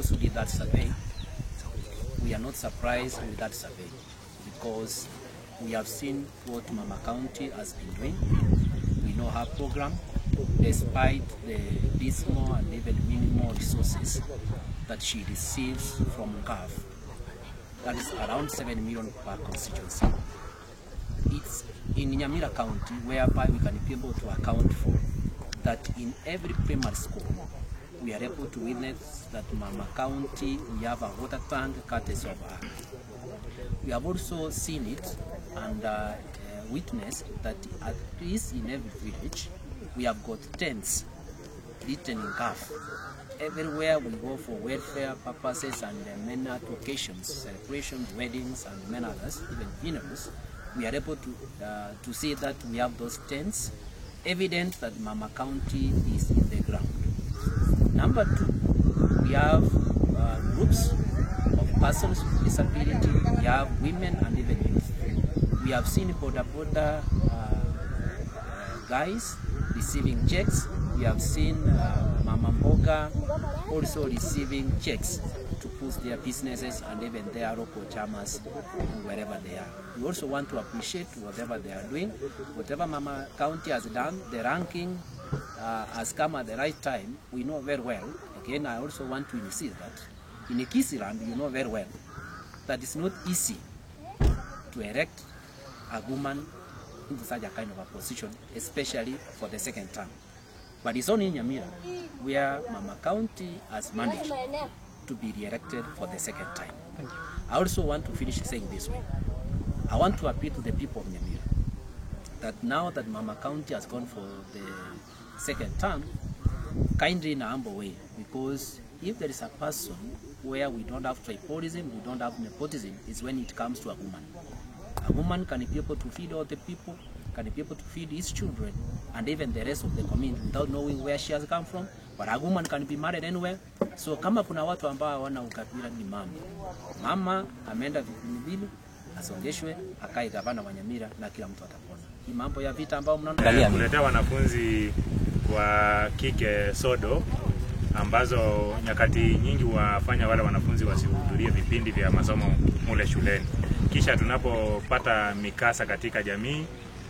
who did that survey, we are not surprised with that survey because we have seen what Mama County has been doing. We know her program, despite the dismal and even minimal resources that she receives from GAF. That is around 7 million per constituency. It's in Nyamira County whereby we can be able to account for that in every primary school we are able to witness that Mama County we have a water tank courtesy of her. We have also seen it and witnessed that at least in every village we have got tents written in GAF. Everywhere we go for welfare purposes and many occasions, celebrations, weddings and many others, even funerals, we are able to see that we have those tents, evident that Mama County is in the ground. Number two, we have groups of persons with disability, we have women and even youth. We have seen border guys receiving checks. We have seen Mama Mboga also receiving checks to boost their businesses and even their local chamas wherever they are. We also want to appreciate whatever they are doing. Whatever Mama County has done, the ranking has come at the right time. We know very well. Again, I also want to insist that in Ikisiland, you know very well that it's not easy to elect a woman into such a kind of a position, especially for the second term. But it's only in Nyamira where Mama County has managed to be re-elected for the second time. I also want to finish saying this way. I want to appeal to the people of Nyamira that now that Mama County has gone for the second term, kindly in a humble way, because if there is a person where we don't have tribalism, we don't have nepotism, is when it comes to a woman. A woman can be able to feed all the people, can be able to feed his children, and even the rest of the community without knowing where she has come from. But a woman can be married anywhere. So kama kuna watu ambao hawana ukabila ni mama. Mama ameenda vipindi asongeshwe akae gavana wa Nyamira na kila mtu atapona. Hii mambo ya vita ambao mnaangalia kuletea wanafunzi wa kike sodo ambazo nyakati nyingi wafanya wale wanafunzi wasihudhurie vipindi vya masomo mule shuleni. Kisha tunapopata mikasa katika jamii,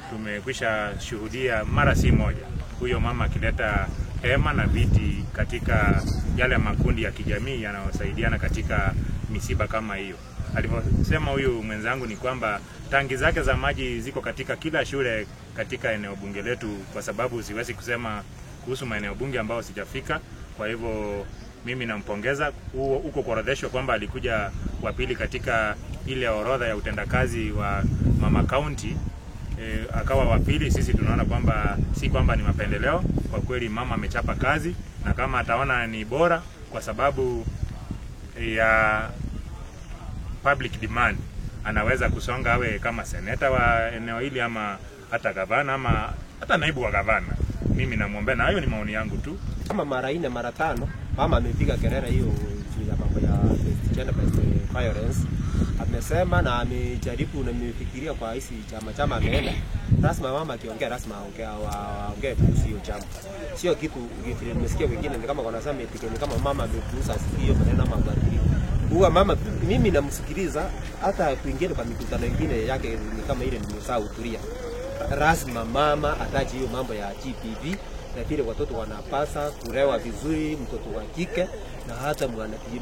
tumekwisha shuhudia mara si moja huyo mama akileta hema na viti katika yale makundi ya kijamii yanayosaidiana katika misiba kama hiyo. Alivyosema huyu mwenzangu ni kwamba tangi zake za maji ziko katika kila shule katika eneo bunge letu, kwa sababu siwezi kusema kuhusu maeneo bunge ambao sijafika. Kwa hivyo mimi nampongeza huko kuorodheshwa kwamba alikuja wa pili katika ile orodha ya utendakazi wa Mama County. Akawa wa pili. Sisi tunaona kwamba si kwamba ni mapendeleo, kwa kweli mama amechapa kazi, na kama ataona ni bora kwa sababu ya public demand, anaweza kusonga awe kama seneta wa eneo hili ama hata gavana ama hata naibu wa gavana. Mimi namuomba, na hayo ni maoni yangu tu. Kama mara 4 mara 5 mama amepiga kelele hiyo juu ya mambo ya gender based violence. Amesema na amejaribu na amefikiria kwa hizi chama ameenda. Lazima mama akiongea lazima aongee kuhusu hiyo chama. Sio kitu nimesikia wengine ni kama wanasema ni kama mama amepuuza hiyo maneno ama badili. Huwa mama mimi namsikiliza hata kuingia kwa mikutano mingine yake ni kama ile nimesahudhuria. Lazima mama ataje hiyo mambo ya GBV na vile watoto wanapasa kulewa vizuri, mtoto wa kike na hata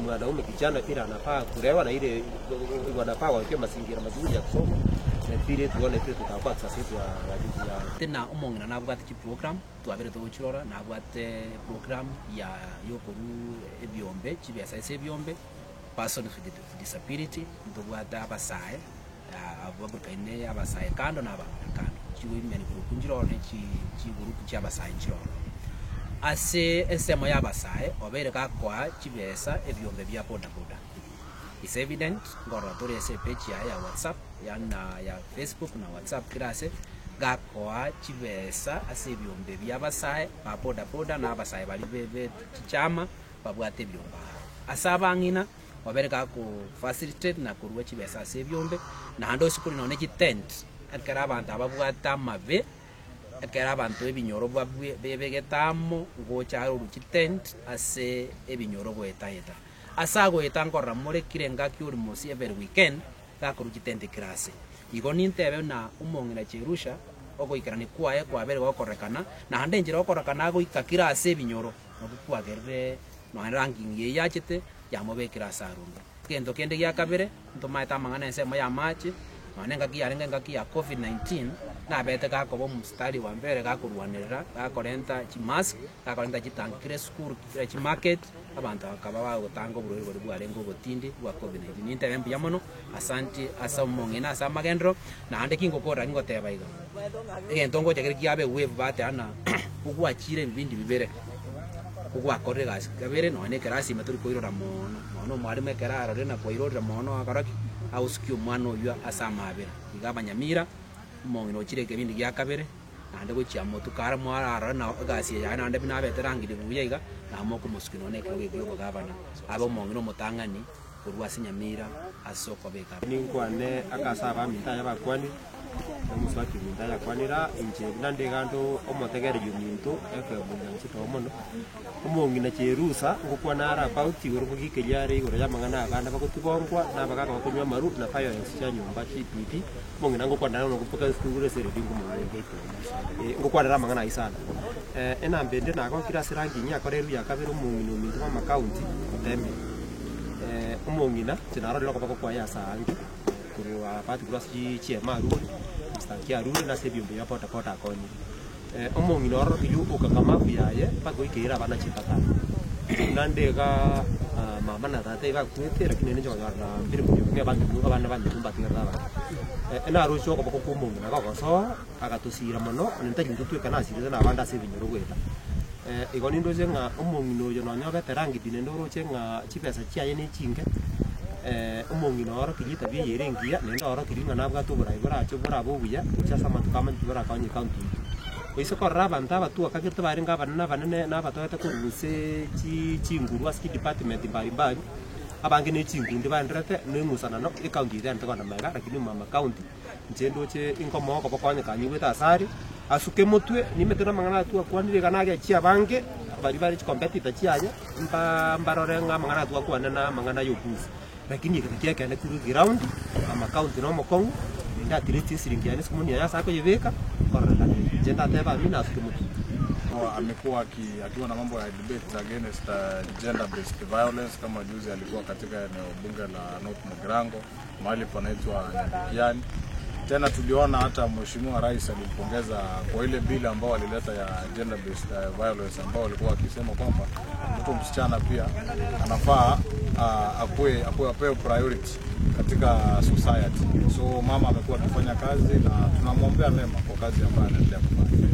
mwanaume kijana pia anafaa kulewa, na ile wanafaa wakiwa mazingira mazuri ya kusoma, na vile tuone pia tutakuwa sasa hivi ya tena umongina na bwati program tuabere to chirora na bwate program ya yokoru ebyombe chibesa ebyombe person with disability ndobwata abasaye ababukaine abasaye kando na abakando chiwimeni kukunjiro ne chigurupu chabasaye njiro ase esemo yabasaye obereka kwa chibesa ebyombe bya boda. It's evident ngora tori ese page ya WhatsApp ya Facebook na WhatsApp kirase gakwa chibesa ase ebyombe bya basaye ba boda na abasaye bali bebe chama babwate byomba asabangina obereka ku facilitate na kuruwa chibesa ase ebyombe na hando sikuri none tent akara abantu ababwata mabe akara abantu ebinyoro bwebegetamo ngo cyaro tent ase ebinyoro bwetayeta asago etangora more kirenga ki almost every weekend gakuruji tente class igo nintebe na umongina Cherusha ogoikarani kwae kwa bere gokorekana na hande njira gokorekana goika class ebinyoro nokwagerere no ranking ye yachete yamobekira sarunga kendo kende gya kabere ntomaita mangana ensemo ya machi manenga ki ya COVID-19 na bete ka kobo mstari wa mbere ka kurwanira ka korenta chi mask ka korenta chi tankire school chi market abantu akaba ba gutango bururi buri bwarengo gotindi wa COVID-19 ninte bempi yamono asante asa mongena asa magendro na ande kingo kora ngo teba iga entongo chakiri kiabe wave bate ana kugwa chire bibindi bibere kugwa kore gas kabere no ne kerasi maturi koirora mono mwarimu kerara rena koirora mono akaraki auskio mwana oyo asamabera igabanyamira mongino chire kebindi gya kabere nande gochia motu kara mwara na gasi ya nande binabe terangire buyiga na moko muskino ne kage gyo gabana abo mongino mutangani kurwa sinyamira asoko beka ningwane akasaba minta ya bakwani omuswaki minta ya kwanira inje nande gando omotegere yuminto efe bunyansi to mono umongina Cherusha ngukwana ara bauti guru gikelyare igoro yamangana abana bakutibongwa nabagaga bakunywa maru na violence ya nyumba chipiti mongina ngukwana no kupoka skugure sere dingu mongenge ngukwana ramangana isana ena mbende nako kira sirangi nya koreru ya kabero mongino minto ma county tembe umongina tinaro loko bakwa ya sangi kuru apati kurasi chiemaru stankia ruri na sebiumbe ya pota koni omongino oro yu okakama yaye pako ikira bana chitata nande ga mama na tate ga kuete lakini nje ga mbiri mu bandi mu bana bandi tumbatinga baba ena rusho ko bako kumongina ga so agatusira mono nenta jintu kana asire na banda sebinyoro gweta igoni ndoje nga omongino yo no nyoga terangi dinendo roche nga chipesa chiaye ni chinge umongino oro kijita bi yerengia nendo oro kiringa nabwa tubura ibara chobura bobuya chasa matukama tubura kanye county iso koraba ntaba tu akagirta baringa banana banane nabatoeta kuruse chinguru aski department bari abange ne chingundi bandrete nengusana no county then tokana mega lakini mama county njendo che inkomo ko bakanye kanyi weta asari asuke mutwe nimetera mangana tu akwanire kana ga chia bange bari competitor chiaje mbarore nga mangana tu akwana na mangana yokusi lakini ikifikia kana kuru ground ama county no mokongo nda tiriti siringiani sikumuni ya sako yeveka korala jenda teba mina asukemutu amekuwa akiwa na mambo ya debate against gender based violence kama juzi alikuwa katika eneo bunge la North Mugirango mahali panaitwa Nyandikiani. Tena tuliona hata mheshimiwa rais alipongeza kwa ile bili ambao alileta ya gender based violence ambao alikuwa akisema kwamba mtoto msichana pia anafaa apewe priority katika society. So mama amekuwa akifanya kazi na tunamwombea mema kwa kazi ambayo anaendelea kufanya.